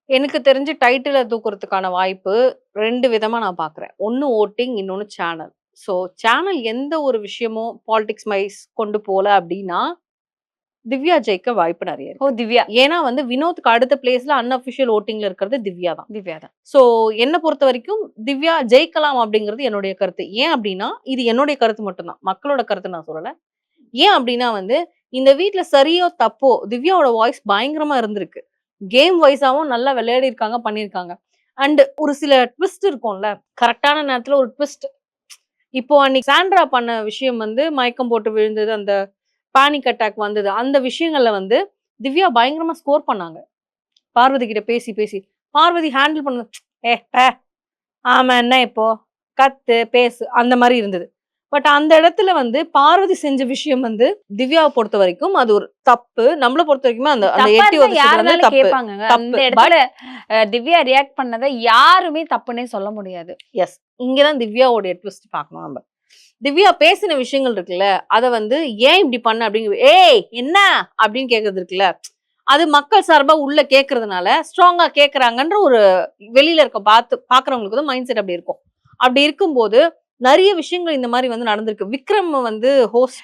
எனக்கு தெரிஞ்சு டைட்டில தூக்குறதுக்கான வாய்ப்பு 2 விதமா நான் பார்க்குறேன். ஒண்ணு வோட்டிங், இன்னொன்னு சேனல். ஸோ சேனல் எந்த ஒரு விஷயமும் பாலிடிக்ஸ் வைஸ் கொண்டு போல அப்டின்னா, திவ்யா ஜெயிக்க வாய்ப்பு நெறைய ஓ! இருக்கு. திவ்யா. ஏன்னா வந்து வினோத்க்கு அடுத்த பிளேஸ்ல அன்அஃபிஷியல் வோட்டிங்ல இருக்கிறது திவ்யா தான். திவ்யா தான். ஸோ என்ன பொறுத்தவரைக்கும் திவ்யா ஜெயிக்கலாம் அப்டிங்கிறது என்னுடைய கருத்து. ஏன் அப்டின்னா, இது என்னுடைய கருத்து மட்டும் தான். மக்களோட கருத்து நான் சொல்லல. ஏன் அப்டின்னா வந்து, இந்த வீட்ல சரியோ! தப்போ! திவ்யாவோட வாய்ஸ் பயங்கரமா இருந்திருக்கு. கேம் வைஸாவும் நல்லா விளையாடியிருக்காங்க, பண்ணியிருக்காங்க. அண்ட் ஒரு சில ட்விஸ்ட் இருக்கும்ல. கரெக்ட்டான நேரத்துல ஒரு ட்விஸ்ட். இப்போ அன்னைக்கு சாண்ட்ரா பண்ண விஷயம் வந்து மயக்கம் போட்டு விழுந்தது, அந்த பானிக் அட்டாக் வந்தது. அந்த விஷயங்கள்ல வந்து திவ்யா பயங்கரமா ஸ்கோர் பண்ணாங்க. பார்வதி கிட்ட பேசி, பேசி. பார்வதி ஹேண்டில் பண்ண "ஏ பே! ஆமா என்ன இப்போ? கத்து, பேசு." அந்த மாரி இருந்தது. பட் அந்த இடத்துல வந்து பார்வதி செஞ்ச விஷயம் வந்து திவ்யாவ பொறுத்தவரைக்கும் அது ஒரு தப்பு. நம்மள பொறுத்தவரைக்குமே அந்த அந்த தப்பா எட்டி இருந்தா உதைச்சது வந்து யாருனாலும் தப்பு. கேட்பாங்கங்க. அந்த தப்பு. இடத்துல திவ்யா ரியாக்ட் பண்ணத யாருமே தப்புன்னே சொல்ல முடியாது. எஸ். இங்க தான் திவ்யாவோடைய ட்விஸ்ட் பார்க்கணும் நம்ப. திவ்யா பேசின விஷயங்கள் இருக்குல்ல, அத வந்து "ஏன் இப்படி பண்ண?" அப்படிங்கிற "ஏய் என்ன?" அப்படின்னு கேட்கறது இருக்குல்ல, அது மக்கள் சார்பா உள்ள கேட்கறதுனால, ஸ்ட்ராங்கா கேட்கறாங்கன்ற ஒரு வெளியில இருக்க பார்க்கிறவங்களுக்கு வந்து மைண்ட் செட் அப்படி இருக்கும். அப்படி இருக்கும்போது, நெறைய விஷயங்கள் இந்த மாரி வந்து நடந்திருக்கு. விக்ரம் வந்து ஹோஸ்ட்